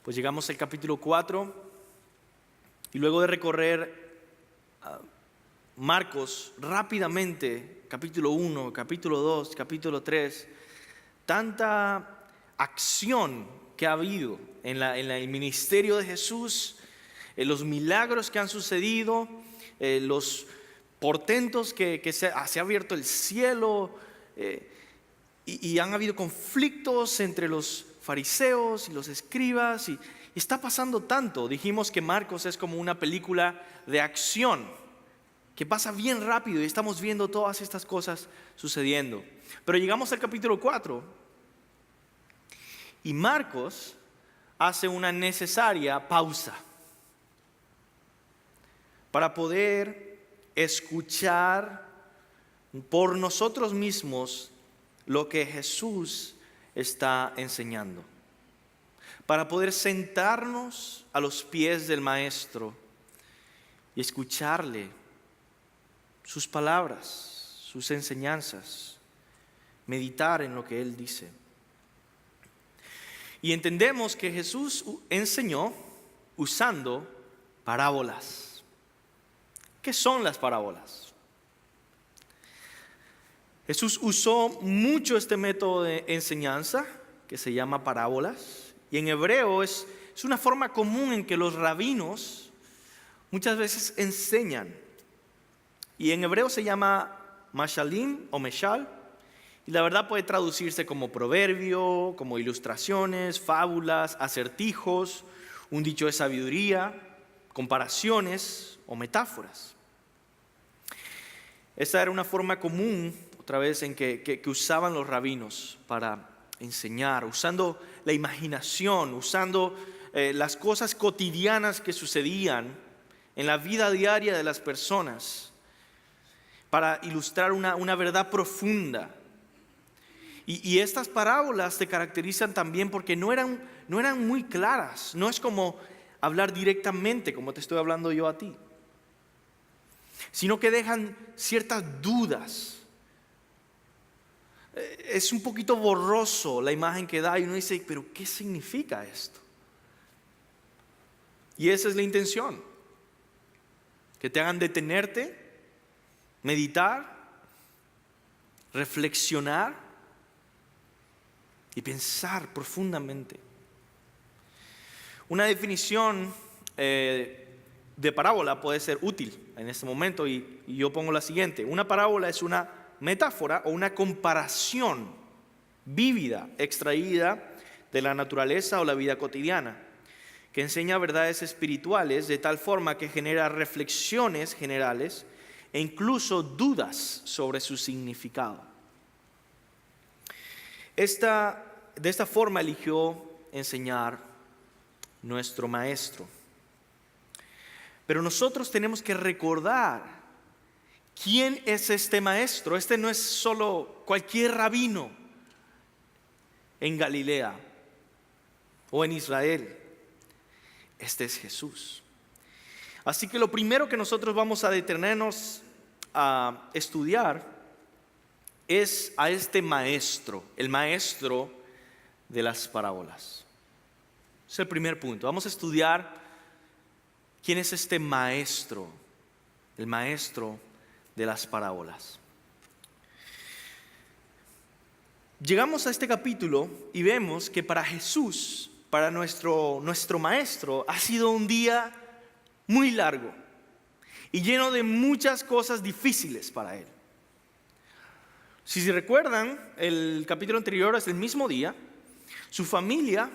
Pues llegamos al capítulo 4 y luego de recorrer Marcos rápidamente, capítulo 1, capítulo 2, capítulo 3, tanta acción que ha habido en el ministerio de Jesús, los milagros que han sucedido, los portentos que se ha abierto el cielo, y han habido conflictos entre los fariseos y los escribas, y está pasando tanto. Dijimos que Marcos es como una película de acción que pasa bien rápido y estamos viendo todas estas cosas sucediendo. Pero llegamos al capítulo 4 y Marcos hace una necesaria pausa para poder escuchar por nosotros mismos lo que Jesús está enseñando, para poder sentarnos a los pies del Maestro y escucharle sus palabras, sus enseñanzas, meditar en lo que Él dice. Y entendemos que Jesús enseñó usando parábolas. ¿Qué son las parábolas? Jesús usó mucho este método de enseñanza que se llama parábolas, y en hebreo es una forma común en que los rabinos muchas veces enseñan, y en hebreo se llama mashalim o meshal, y la verdad puede traducirse como proverbio, como ilustraciones, fábulas, acertijos, un dicho de sabiduría, comparaciones o metáforas. Esta era una forma común, otra vez, en que usaban los rabinos para enseñar, usando la imaginación, usando las cosas cotidianas que sucedían en la vida diaria de las personas para ilustrar una verdad profunda. Y estas parábolas se caracterizan también porque no eran muy claras. No es como hablar directamente como te estoy hablando yo a ti, sino que dejan ciertas dudas. Es un poquito borroso la imagen que da y uno dice, pero ¿qué significa esto? Y esa es la intención, que te hagan detenerte, meditar, reflexionar y pensar profundamente. Una definición de parábola puede ser útil en este momento y yo pongo la siguiente: una parábola es una metáfora o una comparación vívida, extraída de la naturaleza o la vida cotidiana, que enseña verdades espirituales de tal forma que genera reflexiones generales e incluso dudas sobre su significado. De esta forma eligió enseñar nuestro Maestro. Pero nosotros tenemos que recordar quién es este Maestro. Este no es solo cualquier rabino en Galilea o en Israel. Este es Jesús. Así que lo primero que nosotros vamos a detenernos a estudiar es a este Maestro, el Maestro de las parábolas. Es el primer punto. Vamos a estudiar quién es este Maestro, el Maestro de las parábolas. Llegamos a este capítulo y vemos que para Jesús, para nuestro Maestro, ha sido un día muy largo y lleno de muchas cosas difíciles para Él. Si se recuerdan, el capítulo anterior es el mismo día. Su familia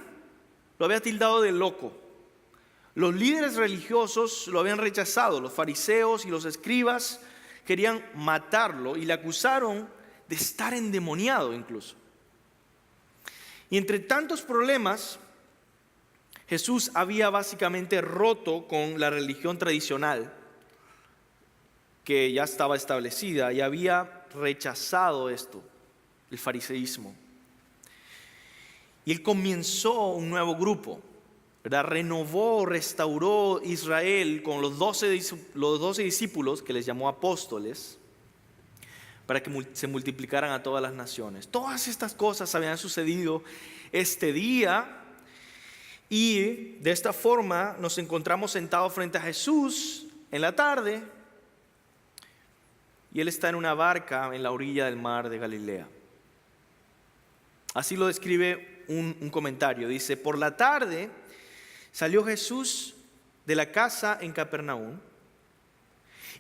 lo había tildado de loco. Los líderes religiosos lo habían rechazado. Los fariseos y los escribas querían matarlo y le acusaron de estar endemoniado incluso. Y entre tantos problemas, Jesús había básicamente roto con la religión tradicional que ya estaba establecida y había rechazado esto, el fariseísmo. Y Él comenzó un nuevo grupo, ¿verdad? Renovó, restauró Israel con los 12 discípulos que les llamó apóstoles para que se multiplicaran a todas las naciones. Todas estas cosas habían sucedido este día Y de esta forma nos encontramos sentados frente a Jesús en la tarde y Él está en una barca en la orilla del mar de Galilea. Así lo describe un comentario. Dice: por la tarde salió Jesús de la casa en Capernaum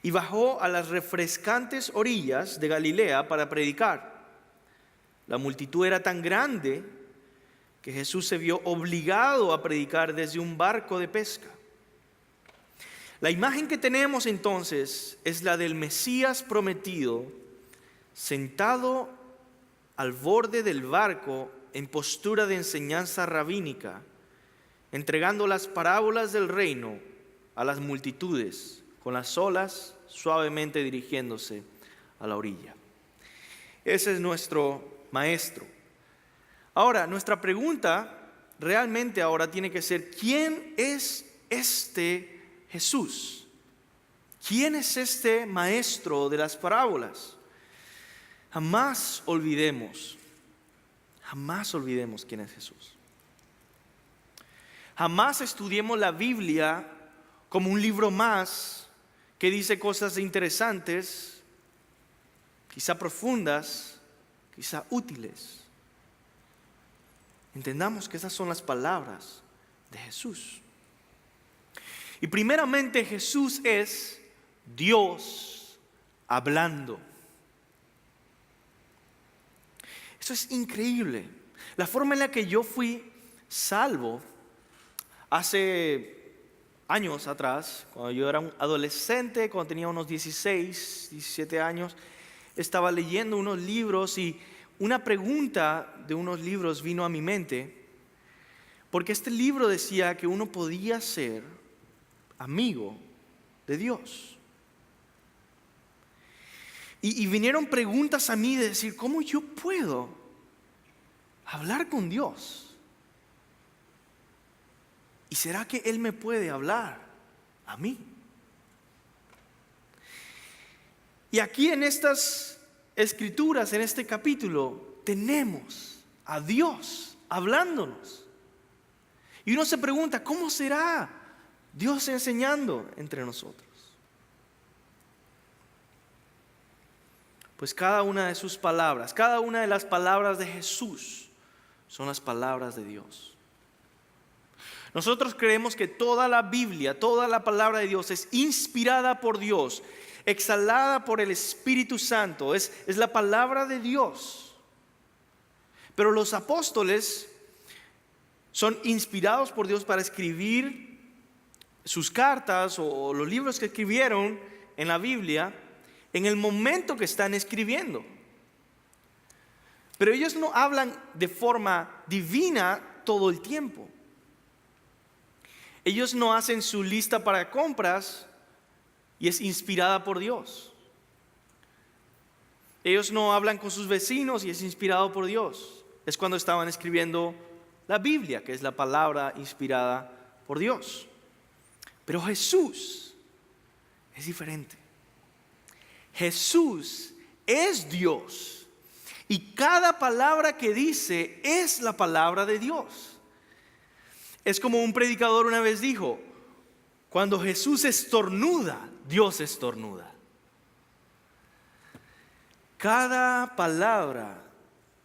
y bajó a las refrescantes orillas de Galilea para predicar. La multitud era tan grande que Jesús se vio obligado a predicar desde un barco de pesca. La imagen que tenemos entonces es la del Mesías prometido, sentado al borde del barco en postura de enseñanza rabínica, entregando las parábolas del reino a las multitudes, con las olas suavemente dirigiéndose a la orilla. Ese es nuestro maestro. Ahora, nuestra pregunta realmente ahora tiene que ser: ¿quién es este Jesús? ¿Quién es este maestro de las parábolas? Jamás olvidemos quién es Jesús. Jamás estudiemos la Biblia como un libro más que dice cosas interesantes, quizá profundas, quizá útiles. Entendamos que esas son las palabras de Jesús. Y primeramente Jesús es Dios hablando. Eso es increíble. La forma en la que yo fui salvo hace años atrás, cuando yo era un adolescente, cuando tenía unos 16, 17 años, estaba leyendo unos libros y una pregunta de unos libros vino a mi mente, porque este libro decía que uno podía ser amigo de Dios. Y vinieron preguntas a mí de decir: ¿cómo yo puedo hablar con Dios? ¿Y será que Él me puede hablar a mí? Y aquí en estas escrituras, en este capítulo, tenemos a Dios hablándonos. Y uno se pregunta: ¿cómo será Dios enseñando entre nosotros? Pues cada una de sus palabras, cada una de las palabras de Jesús son las palabras de Dios. Nosotros creemos que toda la Biblia, toda la palabra de Dios es inspirada por Dios, exhalada por el Espíritu Santo, es la palabra de Dios. Pero los apóstoles son inspirados por Dios para escribir sus cartas o los libros que escribieron en la Biblia en el momento que están escribiendo. Pero ellos no hablan de forma divina todo el tiempo. Ellos no hacen su lista para compras y es inspirada por Dios. Ellos no hablan con sus vecinos y es inspirado por Dios. Es cuando estaban escribiendo la Biblia, que es la palabra inspirada por Dios. Pero Jesús es diferente. Jesús es Dios y cada palabra que dice es la palabra de Dios. Es como un predicador una vez dijo: cuando Jesús estornuda, Dios estornuda. Cada palabra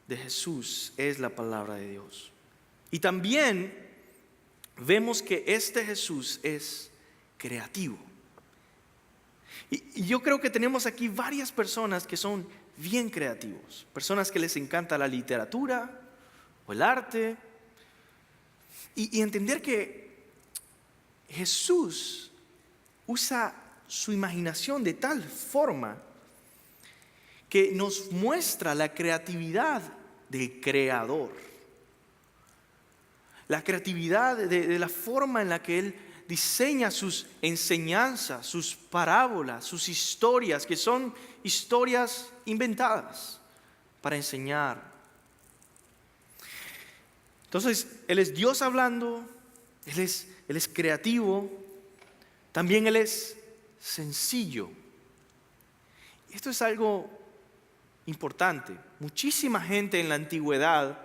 de Jesús es la palabra de Dios. Y también vemos que este Jesús es creativo. Y yo creo que tenemos aquí varias personas que son bien creativos. Personas que les encanta la literatura o el arte. Y entender que Jesús usa su imaginación de tal forma que nos muestra la creatividad del Creador. La creatividad de la forma en la que Él diseña sus enseñanzas, sus parábolas, sus historias, que son historias inventadas para enseñar. Entonces, Él es Dios hablando, Él es creativo, también Él es sencillo. Y esto es algo importante. Muchísima gente en la antigüedad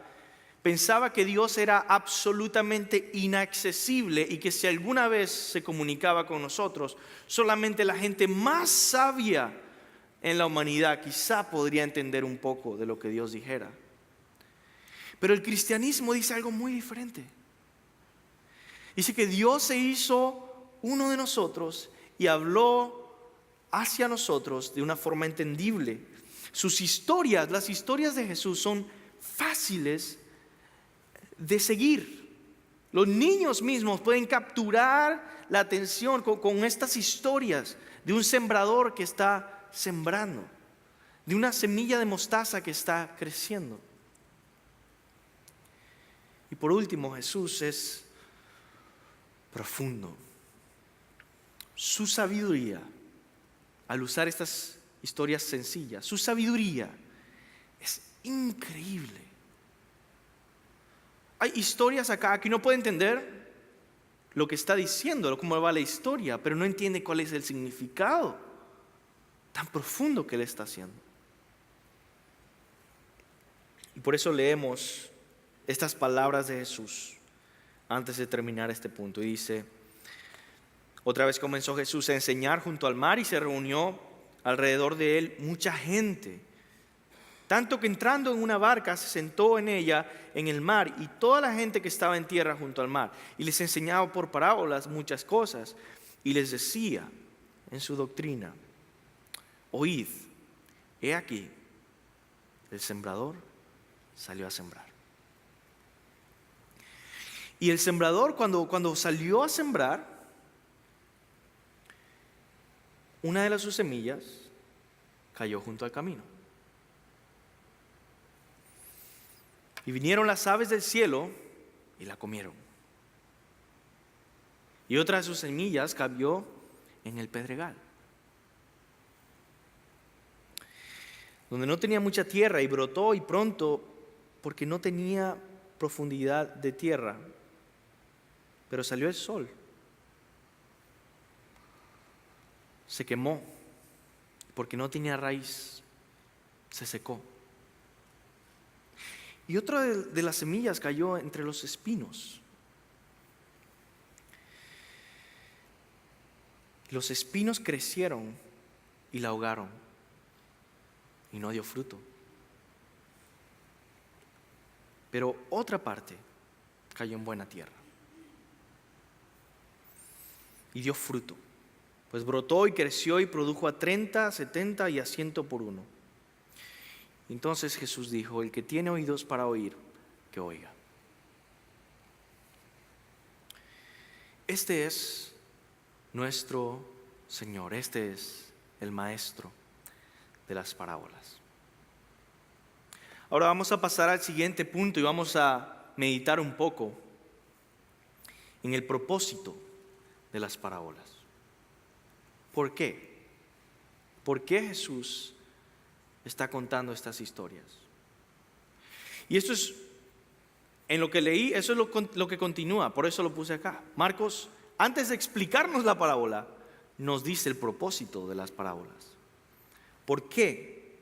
Pensaba que Dios era absolutamente inaccesible y que si alguna vez se comunicaba con nosotros, solamente la gente más sabia en la humanidad quizá podría entender un poco de lo que Dios dijera. Pero el cristianismo dice algo muy diferente. Dice que Dios se hizo uno de nosotros y habló hacia nosotros de una forma entendible. Sus historias, las historias de Jesús, son fáciles de seguir. Los niños mismos pueden capturar la atención con estas historias de un sembrador que está sembrando, de una semilla de mostaza que está creciendo. Y por último, Jesús es profundo. Su sabiduría, al usar estas historias sencillas, su sabiduría es increíble. Hay historias acá que uno puede entender lo que está diciendo, cómo va la historia, pero no entiende cuál es el significado tan profundo que él está haciendo. Y por eso leemos estas palabras de Jesús antes de terminar este punto. Y dice, otra vez comenzó Jesús a enseñar junto al mar y se reunió alrededor de él mucha gente. Tanto que entrando en una barca se sentó en ella en el mar y toda la gente que estaba en tierra junto al mar. Y les enseñaba por parábolas muchas cosas y les decía en su doctrina, oíd, he aquí, el sembrador salió a sembrar. Y el sembrador cuando salió a sembrar, una de sus semillas cayó junto al camino. Y vinieron las aves del cielo y la comieron. Y otra de sus semillas cayó en el pedregal, donde no tenía mucha tierra, y brotó y pronto, porque no tenía profundidad de tierra. Pero salió el sol, se quemó, porque no tenía raíz, se secó. Y otra de las semillas cayó entre los espinos. Los espinos crecieron y la ahogaron y no dio fruto. Pero otra parte cayó en buena tierra y dio fruto, pues brotó y creció y produjo a 30, 70 y a 100 por uno. Entonces Jesús dijo, el que tiene oídos para oír, que oiga. Este es nuestro Señor, este es el Maestro de las parábolas. Ahora vamos a pasar al siguiente punto y vamos a meditar un poco en el propósito de las parábolas. ¿Por qué? ¿Por qué Jesús está contando estas historias? Y esto es, en lo que leí, eso es lo que continúa, por eso lo puse acá. Marcos, antes de explicarnos la parábola, nos dice el propósito de las parábolas. ¿Por qué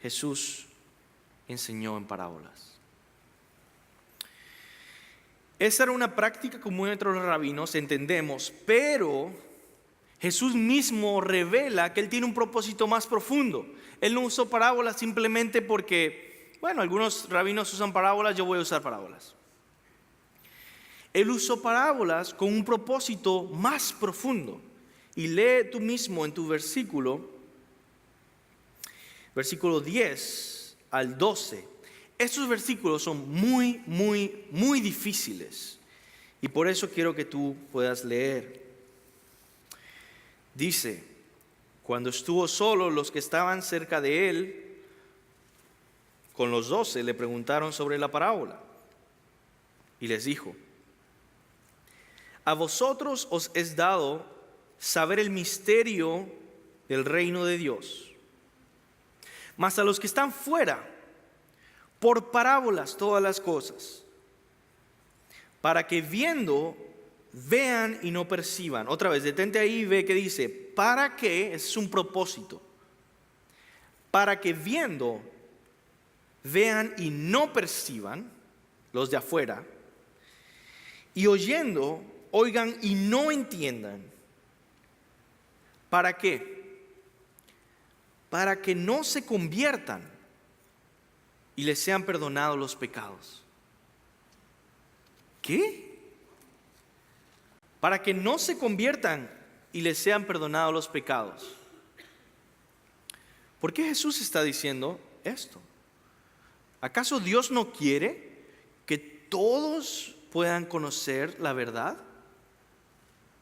Jesús enseñó en parábolas? Esa era una práctica común entre los rabinos, entendemos, pero Jesús mismo revela que Él tiene un propósito más profundo. Él no usó parábolas simplemente porque, bueno, algunos rabinos usan parábolas, yo voy a usar parábolas. Él usó parábolas con un propósito más profundo. Y lee tú mismo en tu versículo 10 al 12. Estos versículos son muy, muy, muy difíciles. Y por eso quiero que tú puedas leer. Dice, cuando estuvo solo, los que estaban cerca de él, con los 12, le preguntaron sobre la parábola. Y les dijo, a vosotros os es dado saber el misterio del reino de Dios, mas a los que están fuera, por parábolas todas las cosas, para que viendo, vean y no perciban. Otra vez, detente ahí y ve que dice, para que, ese es un propósito, para que viendo, vean y no perciban, los de afuera, y oyendo, oigan y no entiendan. ¿Para qué? Para que no se conviertan y les sean perdonados los pecados. ¿Qué? Para que no se conviertan y les sean perdonados los pecados. ¿Por qué Jesús está diciendo esto? ¿Acaso Dios no quiere que todos puedan conocer la verdad?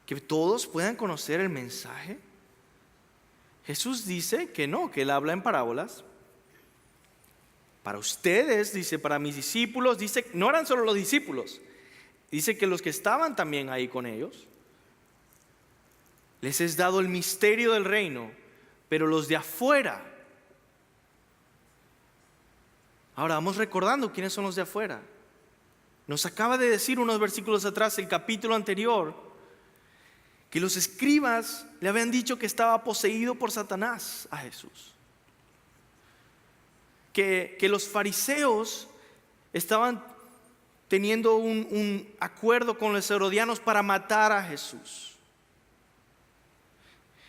¿Que todos puedan conocer el mensaje? Jesús dice que no, que Él habla en parábolas. Para ustedes, dice, para mis discípulos, dice, no eran solo los discípulos, dice que los que estaban también ahí con ellos, les es dado el misterio del reino, pero los de afuera. Ahora vamos recordando quiénes son los de afuera. Nos acaba de decir unos versículos atrás, el capítulo anterior, que los escribas le habían dicho que estaba poseído por Satanás a Jesús. Que los fariseos estaban teniendo un acuerdo con los herodianos para matar a Jesús.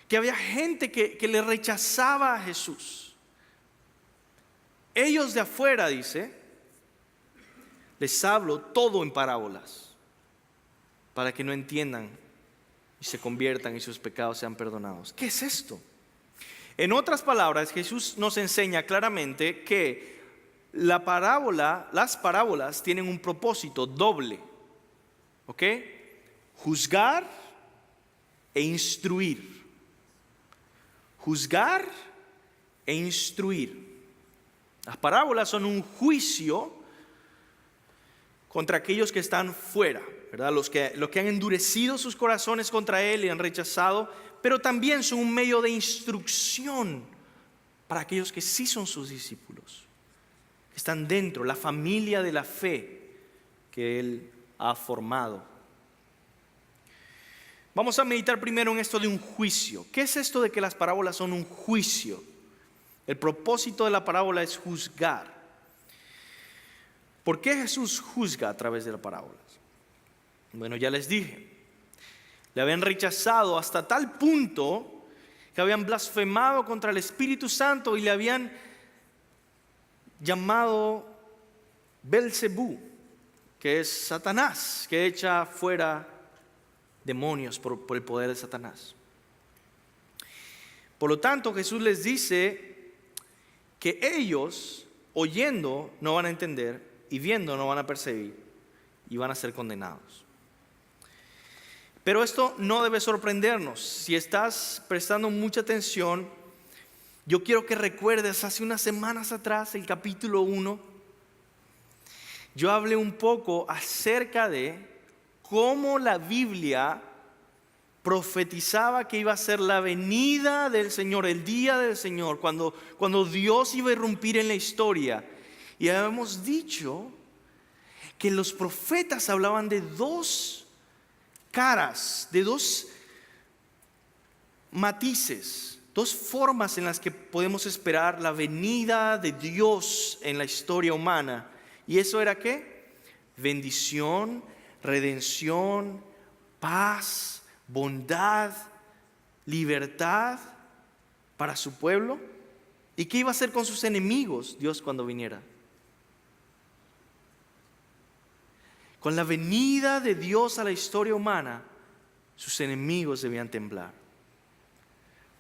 Que había gente que le rechazaba a Jesús. Ellos de afuera, dice, les hablo todo en parábolas, para que no entiendan y se conviertan y sus pecados sean perdonados. ¿Qué es esto? En otras palabras, Jesús nos enseña claramente que las parábolas tienen un propósito doble. ¿Ok? Juzgar e instruir. Juzgar e instruir. Las parábolas son un juicio contra aquellos que están fuera, ¿verdad? Los que han endurecido sus corazones contra Él y han rechazado, pero también son un medio de instrucción para aquellos que sí son sus discípulos, que están dentro, la familia de la fe que Él ha formado. Vamos a meditar primero en esto de un juicio. ¿Qué es esto de que las parábolas son un juicio? El propósito de la parábola es juzgar. ¿Por qué Jesús juzga a través de las parábolas? Bueno, ya les dije, le habían rechazado hasta tal punto que habían blasfemado contra el Espíritu Santo y le habían llamado Belcebú, que es Satanás, que echa fuera demonios por el poder de Satanás. Por lo tanto, Jesús les dice que ellos, oyendo, no van a entender, y viendo, no van a percibir, y van a ser condenados. Pero esto no debe sorprendernos. Si estás prestando mucha atención, yo quiero que recuerdes hace unas semanas atrás, el capítulo 1, yo hablé un poco acerca de cómo la Biblia profetizaba que iba a ser la venida del Señor, el día del Señor, cuando Dios iba a irrumpir en la historia. Y habíamos dicho que los profetas hablaban de dos caras, de dos matices, dos formas en las que podemos esperar la venida de Dios en la historia humana. ¿Y eso era qué? Bendición, redención, paz, bondad, libertad para su pueblo. ¿Y qué iba a hacer con sus enemigos Dios cuando viniera? Con la venida de Dios a la historia humana, sus enemigos debían temblar.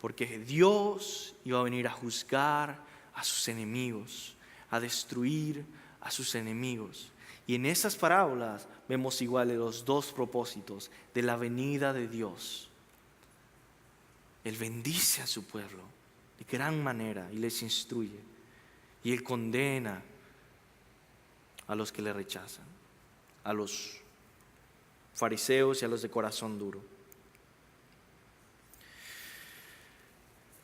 Porque Dios iba a venir a juzgar a sus enemigos, a destruir a sus enemigos. Y en esas parábolas vemos igual los dos propósitos de la venida de Dios. Él bendice a su pueblo de gran manera y les instruye. Y Él condena a los que le rechazan, a los fariseos y a los de corazón duro.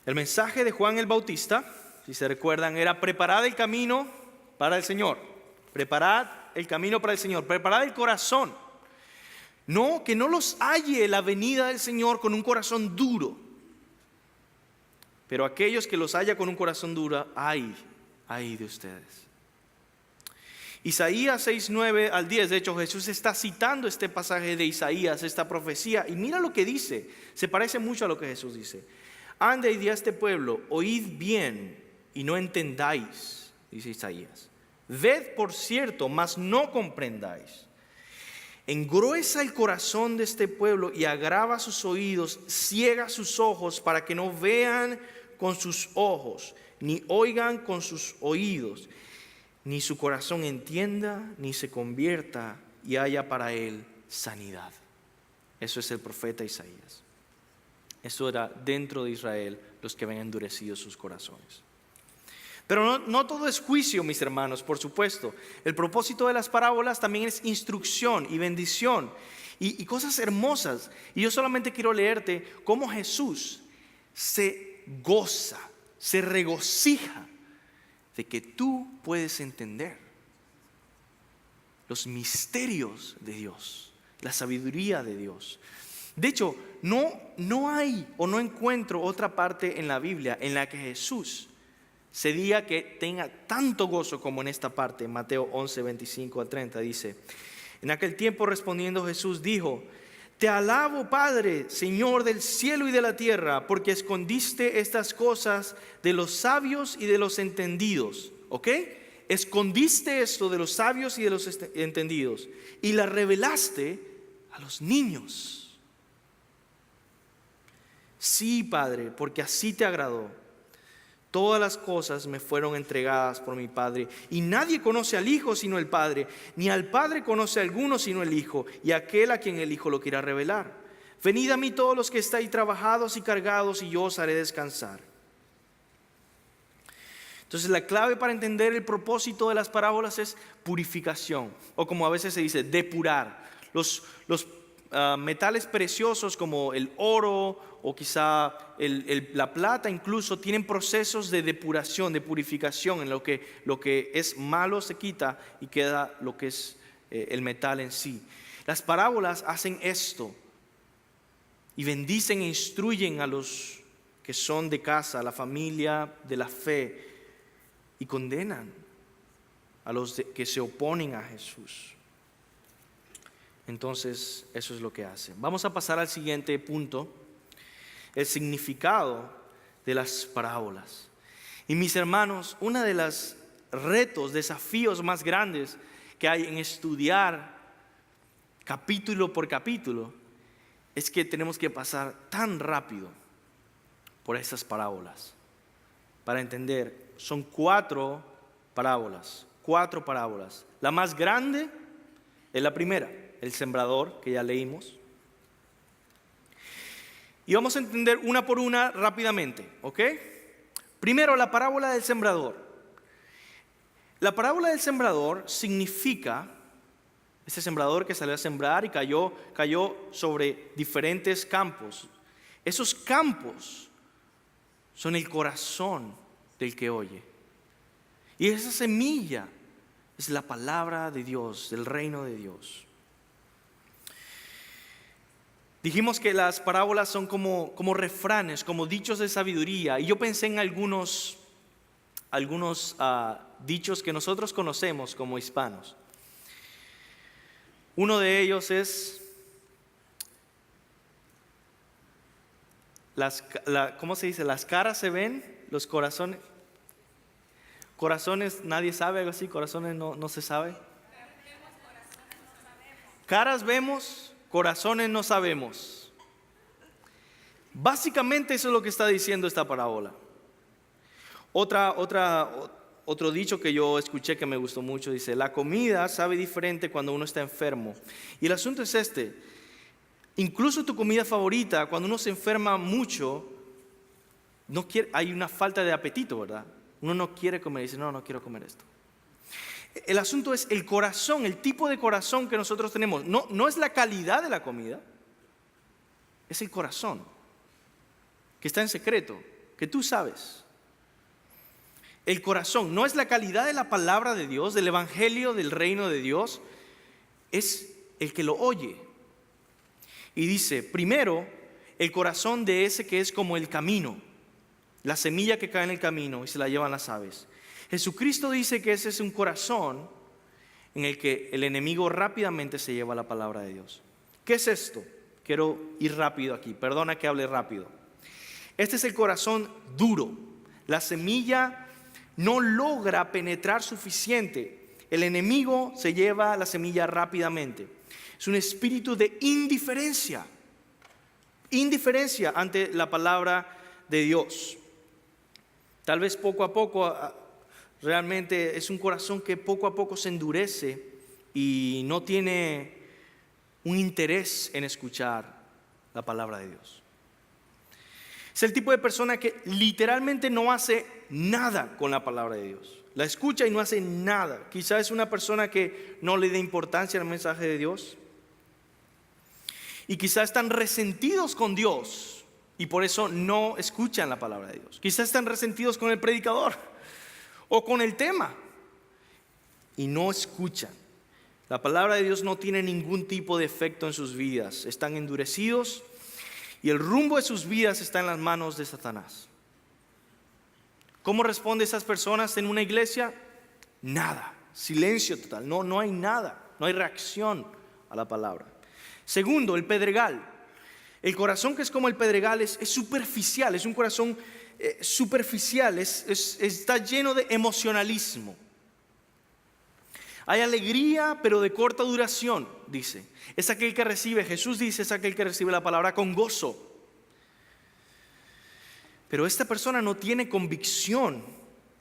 El mensaje de Juan el Bautista, si se recuerdan, era: preparad el camino para el Señor. Preparad el camino para el Señor. Preparad el corazón. No, que no los halle la venida del Señor con un corazón duro. Pero aquellos que los haya con un corazón duro, ay de ustedes. Isaías 6:9-10, de hecho Jesús está citando este pasaje de Isaías, esta profecía, y mira lo que dice, se parece mucho a lo que Jesús dice. Anda y di a este pueblo, oíd bien y no entendáis, dice Isaías. Ved por cierto, mas no comprendáis. Engruesa el corazón de este pueblo y agrava sus oídos, ciega sus ojos para que no vean con sus ojos, ni oigan con sus oídos, ni su corazón entienda, ni se convierta y haya para él sanidad. Eso es el profeta Isaías. Eso era dentro de Israel, los que ven endurecidos sus corazones. Pero no todo es juicio, mis hermanos, por supuesto. El propósito de las parábolas también es instrucción y bendición y cosas hermosas. Y yo solamente quiero leerte cómo Jesús se goza, se regocija de que tú puedes entender los misterios de Dios, la sabiduría de Dios. De hecho, no hay o no encuentro otra parte en la Biblia en la que Jesús se diga que tenga tanto gozo como en esta parte. En Mateo 11:25-30 dice: en aquel tiempo respondiendo Jesús dijo: te alabo, Padre, Señor del cielo y de la tierra, porque escondiste estas cosas de los sabios y de los entendidos. ¿Ok? Escondiste esto de los sabios y de los entendidos y la revelaste a los niños. Sí, Padre, porque así te agradó. Todas las cosas me fueron entregadas por mi Padre, y nadie conoce al Hijo sino el Padre, ni al Padre conoce a alguno sino el Hijo, y aquel a quien el Hijo lo quiera revelar. Venid a mí todos los que estáis trabajados y cargados, y yo os haré descansar. Entonces la clave para entender el propósito de las parábolas es purificación, o como a veces se dice, depurar. Los metales preciosos como el oro o quizá la plata incluso tienen procesos de depuración, de purificación, en lo que es malo se quita y queda lo que es el metal en sí. Las parábolas hacen esto y bendicen e instruyen a los que son de casa, a la familia de la fe, y condenan a los que se oponen a Jesús. Entonces, eso es lo que hace. Vamos a pasar al siguiente punto, el significado de las parábolas. Y mis hermanos, uno de los retos, desafíos más grandes que hay en estudiar capítulo por capítulo es que tenemos que pasar tan rápido por esas parábolas. Para entender, son 4 parábolas. La más grande es la primera, el sembrador, que ya leímos. Y vamos a entender una por una rápidamente, ¿ok? Primero, la parábola del sembrador. La parábola del sembrador significa ese sembrador que salió a sembrar y cayó sobre diferentes campos. Esos campos son el corazón del que oye. Y esa semilla es la palabra de Dios, del reino de Dios. Dijimos que las parábolas son como refranes, como dichos de sabiduría. Y yo pensé en algunos dichos que nosotros conocemos como hispanos. Uno de ellos es, ¿cómo se dice? Las caras se ven, los corazones nadie sabe, algo así, corazones no se sabe. Caras vemos, corazones no sabemos. Básicamente eso es lo que está diciendo esta parábola. Otro dicho que yo escuché que me gustó mucho dice: la comida sabe diferente cuando uno está enfermo. Y el asunto es este: incluso tu comida favorita, cuando uno se enferma mucho, hay una falta de apetito, ¿verdad? Uno no quiere comer, dice: no quiero comer esto. El asunto es el corazón, el tipo de corazón que nosotros tenemos. No es la calidad de la comida, es el corazón, que está en secreto, que tú sabes. El corazón no es la calidad de la palabra de Dios, del evangelio, del reino de Dios, es el que lo oye. Y dice, primero, el corazón de ese que es como el camino, la semilla que cae en el camino y se la llevan las aves. Jesucristo dice que ese es un corazón en el que el enemigo rápidamente se lleva la palabra de Dios. ¿Qué es esto? Quiero ir rápido aquí, perdona que hable rápido. Este es el corazón duro. La semilla no logra penetrar suficiente. El enemigo se lleva la semilla rápidamente. Es un espíritu de indiferencia. Indiferencia ante la palabra de Dios. Tal vez poco a poco, realmente es un corazón que poco a poco se endurece y no tiene un interés en escuchar la palabra de Dios. Es el tipo de persona que literalmente no hace nada con la palabra de Dios. La escucha y no hace nada. Quizás es una persona que no le da importancia al mensaje de Dios. Y quizás están resentidos con Dios y por eso no escuchan la palabra de Dios. Quizás están resentidos con el predicador o con el tema y no escuchan. La palabra de Dios no tiene ningún tipo de efecto en sus vidas. Están endurecidos y el rumbo de sus vidas está en las manos de Satanás. ¿Cómo responden esas personas en una iglesia? Nada, silencio total, no hay nada, no hay reacción a la palabra. Segundo, el pedregal. El corazón que es como el pedregal es superficial, es un corazón superficial, está lleno de emocionalismo. Hay alegría, pero de corta duración, dice. Es aquel que recibe, Jesús dice, es aquel que recibe la palabra con gozo. Pero esta persona no tiene convicción,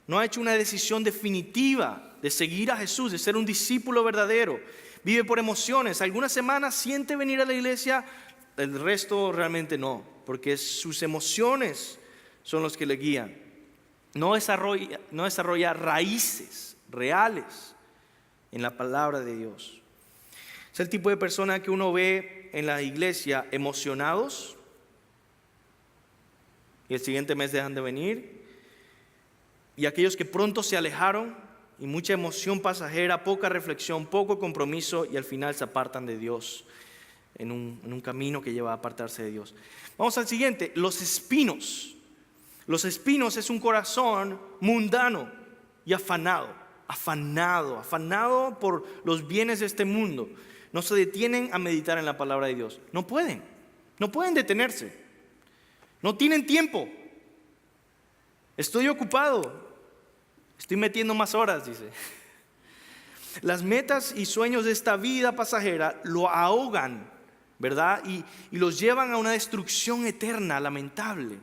no ha hecho una decisión definitiva de seguir a Jesús, de ser un discípulo verdadero. Vive por emociones. Algunas semanas siente venir a la iglesia, el resto realmente no, porque sus emociones son los que le guían. No desarrolla raíces reales en la palabra de Dios. Es el tipo de persona que uno ve en la iglesia emocionados y el siguiente mes dejan de venir, y aquellos que pronto se alejaron y mucha emoción pasajera, poca reflexión, poco compromiso y al final se apartan de Dios en un camino que lleva a apartarse de Dios. Vamos al siguiente, los espinos. Los espinos es un corazón mundano y afanado por los bienes de este mundo. No se detienen a meditar en la palabra de Dios. No pueden detenerse. No tienen tiempo. Estoy ocupado. Estoy metiendo más horas, dice. Las metas y sueños de esta vida pasajera lo ahogan, ¿verdad? Y los llevan a una destrucción eterna, lamentable.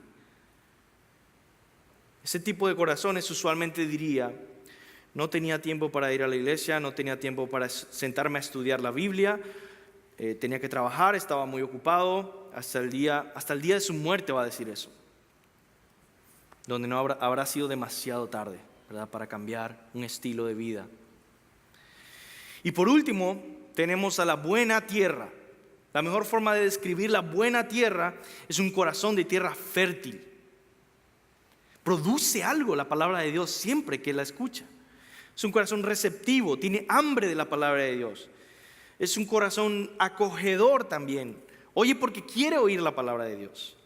Ese tipo de corazones usualmente diría: no tenía tiempo para ir a la iglesia, no tenía tiempo para sentarme a estudiar la Biblia, tenía que trabajar, estaba muy ocupado, hasta el día de su muerte va a decir eso. Donde no habrá sido demasiado tarde, ¿verdad?, para cambiar un estilo de vida. Y por último, tenemos a la buena tierra. La mejor forma de describir la buena tierra es un corazón de tierra fértil. Produce algo la palabra de Dios siempre que la escucha. Es un corazón receptivo, tiene hambre de la palabra de Dios. Es un corazón acogedor también. Oye porque quiere oír la palabra de Dios.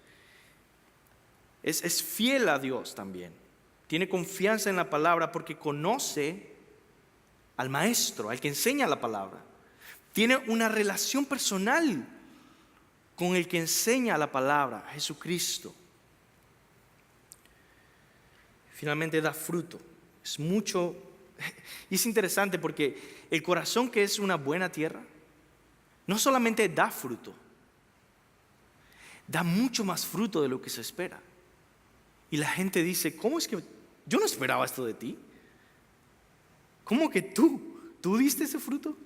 Es fiel a Dios también. Tiene confianza en la palabra porque conoce al maestro, al que enseña la palabra. Tiene una relación personal con el que enseña la palabra, Jesucristo. Finalmente da fruto. Es mucho. Y es interesante porque el corazón que es una buena tierra no solamente da fruto, da mucho más fruto de lo que se espera. Y la gente dice: ¿cómo es que yo no esperaba esto de ti? ¿Cómo que tú diste ese fruto?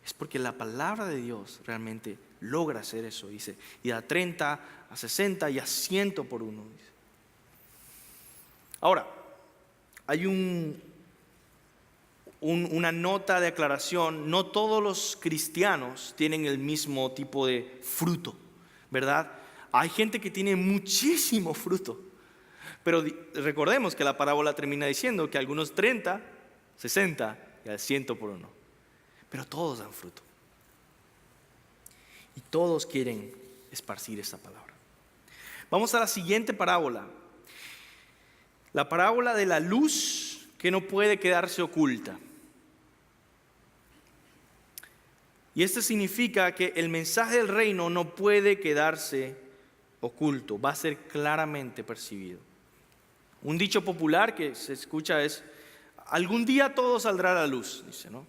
Es porque la palabra de Dios realmente logra hacer eso, dice. Y da 30, a 60 y a 100 por uno, dice. Ahora, hay una nota de aclaración. No todos los cristianos tienen el mismo tipo de fruto, ¿verdad? Hay gente que tiene muchísimo fruto. Pero recordemos que la parábola termina diciendo que algunos 30, 60 y al 100 por uno. Pero todos dan fruto. Y todos quieren esparcir esta palabra. Vamos a la siguiente parábola. La parábola de la luz que no puede quedarse oculta. Y esto significa que el mensaje del reino no puede quedarse oculto, va a ser claramente percibido. Un dicho popular que se escucha es: algún día todo saldrá a la luz, dice, ¿no?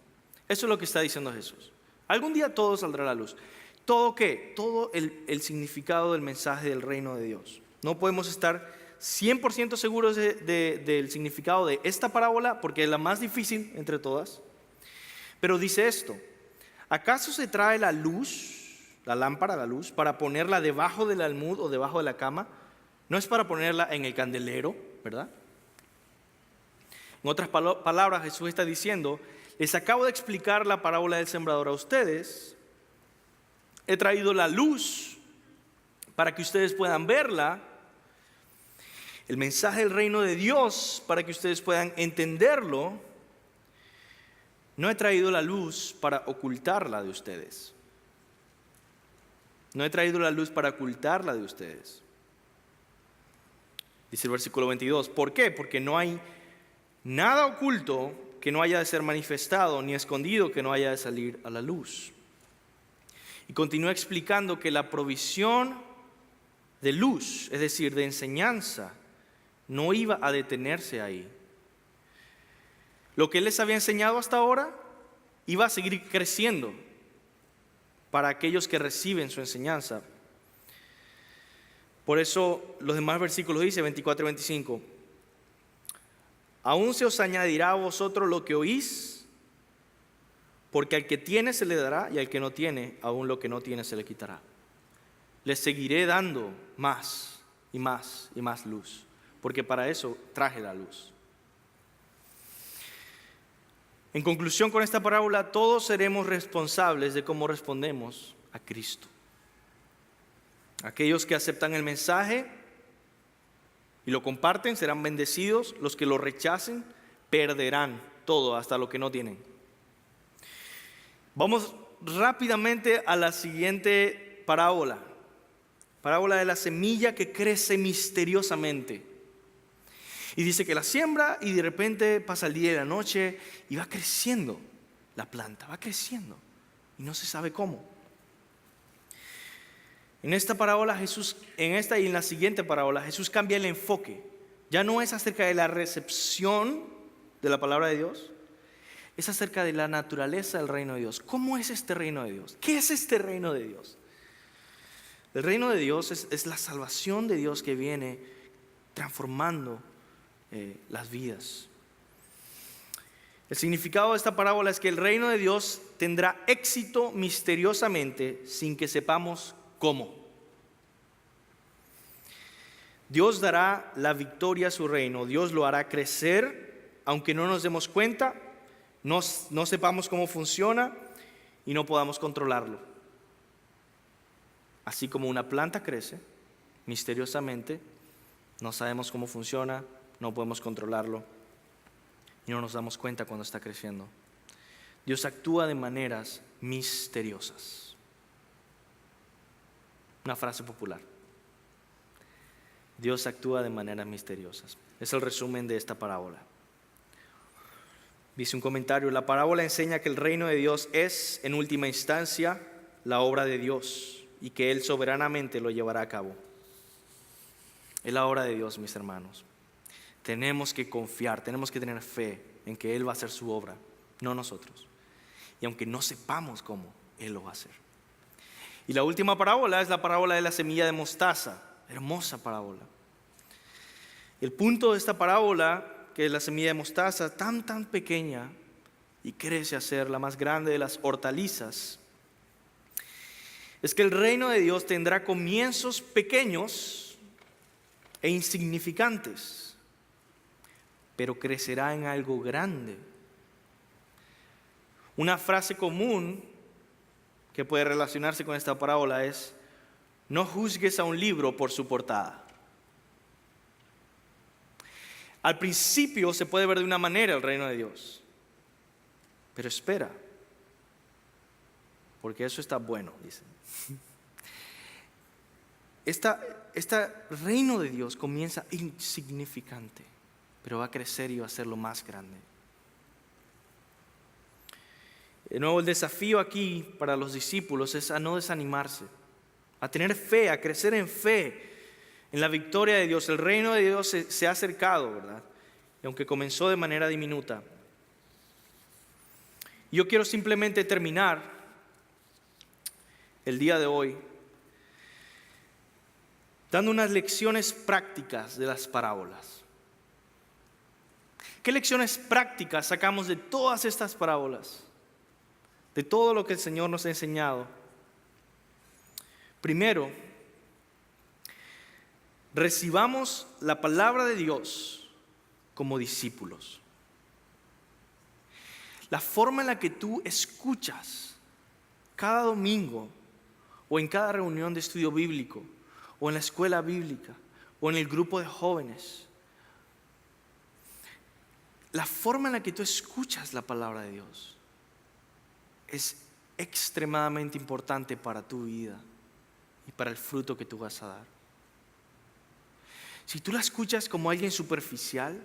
Eso es lo que está diciendo Jesús. Algún día todo saldrá a la luz. ¿Todo qué? Todo el significado del mensaje del reino de Dios. No podemos estar 100% seguros del significado de esta parábola porque es la más difícil entre todas. Pero dice esto: ¿acaso se trae la luz, la lámpara, la luz, para ponerla debajo del almud o debajo de la cama? No es para ponerla en el candelero, ¿verdad? En otras palabras, Jesús está diciendo: les acabo de explicar la parábola del sembrador a ustedes. He traído la luz para que ustedes puedan verla. El mensaje del reino de Dios para que ustedes puedan entenderlo. No he traído la luz para ocultarla de ustedes. No he traído la luz para ocultarla de ustedes. Dice el versículo 22. ¿Por qué? Porque no hay nada oculto que no haya de ser manifestado, ni escondido que no haya de salir a la luz. Y continúa explicando que la provisión de luz, es decir, de enseñanza, no iba a detenerse ahí. Lo que Él les había enseñado hasta ahora iba a seguir creciendo para aquellos que reciben su enseñanza. Por eso los demás versículos dice 24 y 25. Aún se os añadirá a vosotros lo que oís, porque al que tiene se le dará, y al que no tiene, aún lo que no tiene se le quitará. Les seguiré dando más y más y más luz, porque para eso traje la luz. En conclusión, con esta parábola, todos seremos responsables de cómo respondemos a Cristo. Aquellos que aceptan el mensaje y lo comparten serán bendecidos. Los que lo rechacen perderán todo, hasta lo que no tienen. Vamos rápidamente a la siguiente parábola. Parábola de la semilla que crece misteriosamente. Y dice que la siembra y de repente pasa el día y la noche y va creciendo la planta, va creciendo y no se sabe cómo. En esta parábola Jesús, en esta y en la siguiente parábola, Jesús cambia el enfoque. Ya no es acerca de la recepción de la palabra de Dios, es acerca de la naturaleza del reino de Dios. ¿Cómo es este reino de Dios? ¿Qué es este reino de Dios? El reino de Dios es la salvación de Dios que viene transformando las vidas. El significado de esta parábola es que el reino de Dios tendrá éxito misteriosamente sin que sepamos cómo. Dios dará la victoria a su reino, Dios lo hará crecer, aunque no nos demos cuenta, no sepamos cómo funciona y no podamos controlarlo. Así como una planta crece misteriosamente, no sabemos cómo funciona, no podemos controlarlo y no nos damos cuenta cuando está creciendo. Dios actúa de maneras misteriosas. Una frase popular. Dios actúa de maneras misteriosas. Es el resumen de esta parábola. Dice un comentario: la parábola enseña que el reino de Dios es, en última instancia, la obra de Dios y que Él soberanamente lo llevará a cabo. Es la obra de Dios, mis hermanos. Tenemos que confiar, tenemos que tener fe en que Él va a hacer su obra, no nosotros. Y aunque no sepamos cómo, Él lo va a hacer. Y la última parábola es la parábola de la semilla de mostaza. Hermosa parábola. El punto de esta parábola, que es la semilla de mostaza, tan pequeña y crece a ser la más grande de las hortalizas, es que el reino de Dios tendrá comienzos pequeños e insignificantes, pero crecerá en algo grande. Una frase común que puede relacionarse con esta parábola es: no juzgues a un libro por su portada. Al principio se puede ver de una manera el reino de Dios, pero espera, porque eso está bueno, dicen. Este reino de Dios comienza insignificante, pero va a crecer y va a ser lo más grande. De nuevo, el desafío aquí para los discípulos es a no desanimarse, a tener fe, a crecer en fe, en la victoria de Dios. El reino de Dios se ha acercado, ¿verdad? Y aunque comenzó de manera diminuta. Yo quiero simplemente terminar el día de hoy dando unas lecciones prácticas de las parábolas. ¿Qué lecciones prácticas sacamos de todas estas parábolas? De todo lo que el Señor nos ha enseñado. Primero, recibamos la palabra de Dios como discípulos. La forma en la que tú escuchas cada domingo o en cada reunión de estudio bíblico o en la escuela bíblica o en el grupo de jóvenes, la forma en la que tú escuchas la palabra de Dios es extremadamente importante para tu vida y para el fruto que tú vas a dar. Si tú la escuchas como alguien superficial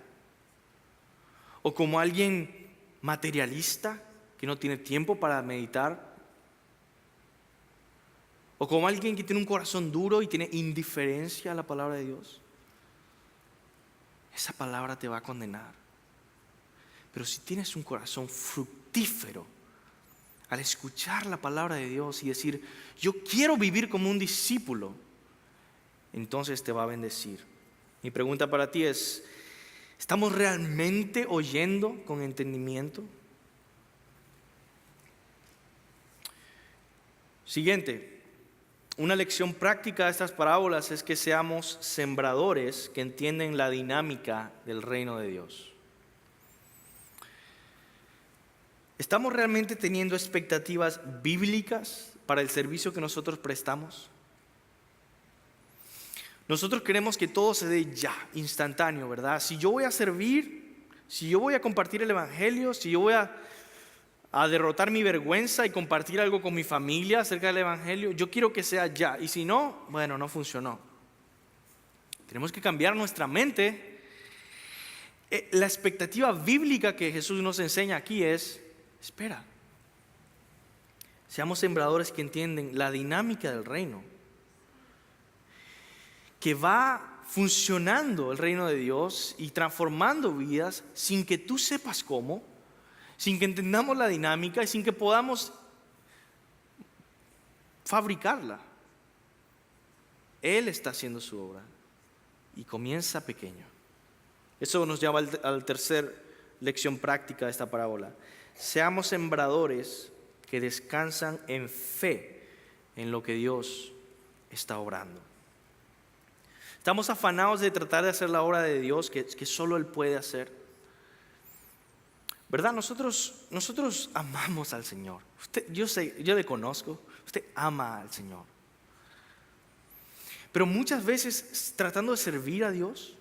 o como alguien materialista que no tiene tiempo para meditar, o como alguien que tiene un corazón duro y tiene indiferencia a la palabra de Dios, esa palabra te va a condenar. Pero si tienes un corazón fructífero al escuchar la palabra de Dios y decir, yo quiero vivir como un discípulo, entonces te va a bendecir. Mi pregunta para ti es, ¿estamos realmente oyendo con entendimiento? Siguiente, una lección práctica de estas parábolas es que seamos sembradores que entienden la dinámica del reino de Dios. ¿Estamos realmente teniendo expectativas bíblicas para el servicio que nosotros prestamos? Nosotros queremos que todo se dé ya, instantáneo, ¿verdad? Si yo voy a servir, si yo voy a compartir el evangelio, si yo voy a derrotar mi vergüenza y compartir algo con mi familia acerca del evangelio, yo quiero que sea ya. Y si no, bueno, no funcionó. Tenemos que cambiar nuestra mente. La expectativa bíblica que Jesús nos enseña aquí es, espera, seamos sembradores que entienden la dinámica del reino, que va funcionando el reino de Dios y transformando vidas sin que tú sepas cómo, sin que entendamos la dinámica y sin que podamos fabricarla. Él está haciendo su obra y comienza pequeño. Eso nos lleva a la tercera lección práctica de esta parábola. Seamos sembradores que descansan en fe en lo que Dios está obrando. Estamos afanados de tratar de hacer la obra de Dios que solo Él puede hacer. ¿Verdad? Nosotros amamos al Señor. Yo le conozco. Usted ama al Señor. Pero muchas veces, tratando de servir a Dios,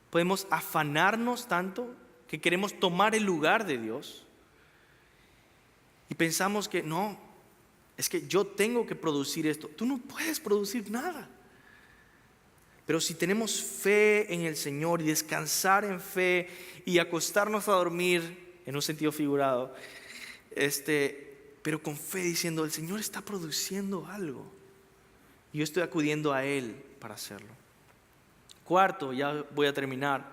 podemos afanarnos tanto que queremos tomar el lugar de Dios. Y pensamos que no, es que yo tengo que producir esto. Tú no puedes producir nada. Pero si tenemos fe en el Señor y descansar en fe y acostarnos a dormir en un sentido figurado, pero con fe diciendo, el Señor está produciendo algo y yo estoy acudiendo a Él para hacerlo. Cuarto, ya voy a terminar.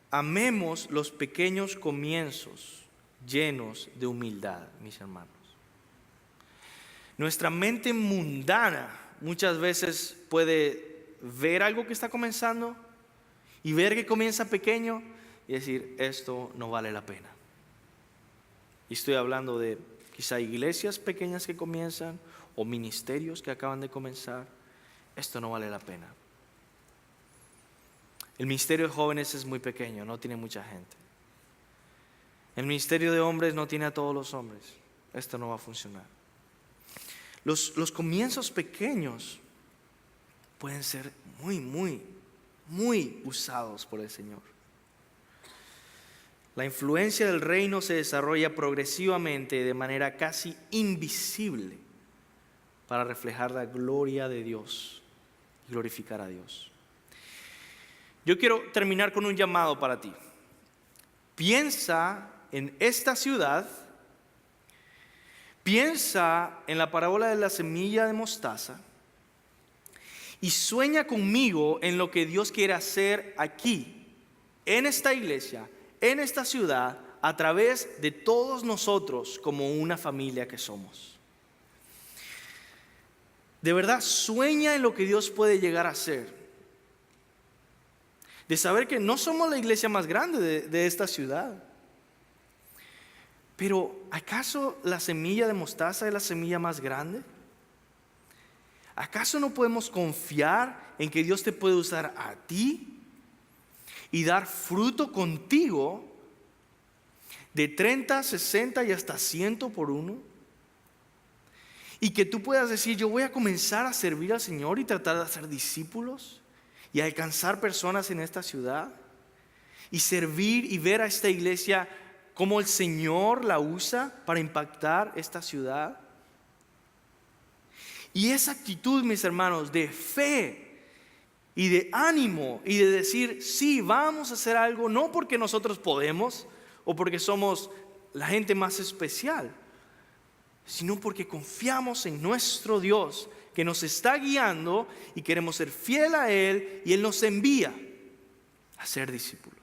Amemos los pequeños comienzos llenos de humildad, mis hermanos. Nuestra mente mundana muchas veces puede ver algo que está comenzando y ver que comienza pequeño y decir, esto no vale la pena. Y estoy hablando de quizá iglesias pequeñas que comienzan o ministerios que acaban de comenzar. Esto no vale la pena. El ministerio de jóvenes es muy pequeño, no tiene mucha gente. El ministerio de hombres no tiene a todos los hombres. Esto no va a funcionar. Los comienzos pequeños pueden ser muy usados por el Señor. La influencia del reino se desarrolla progresivamente de manera casi invisible para reflejar la gloria de Dios y glorificar a Dios. Yo quiero terminar con un llamado para ti. Piensa en esta ciudad piensa en la parábola de la semilla de mostaza y sueña conmigo en lo que Dios quiere hacer aquí, en esta iglesia, en esta ciudad, a través de todos nosotros como una familia que somos. De verdad, sueña en lo que Dios puede llegar a hacer. De saber que no somos la iglesia más grande de esta ciudad. Pero, ¿acaso la semilla de mostaza es la semilla más grande? ¿Acaso no podemos confiar en que Dios te puede usar a ti y dar fruto contigo de 30, 60 y hasta 100 por uno? Y que tú puedas decir, yo voy a comenzar a servir al Señor y tratar de hacer discípulos y alcanzar personas en esta ciudad y servir y ver a esta iglesia cómo el Señor la usa para impactar esta ciudad. Y esa actitud, mis hermanos, de fe y de ánimo y de decir, sí, vamos a hacer algo, no porque nosotros podemos o porque somos la gente más especial, sino porque confiamos en nuestro Dios que nos está guiando y queremos ser fiel a Él y Él nos envía a ser discípulos.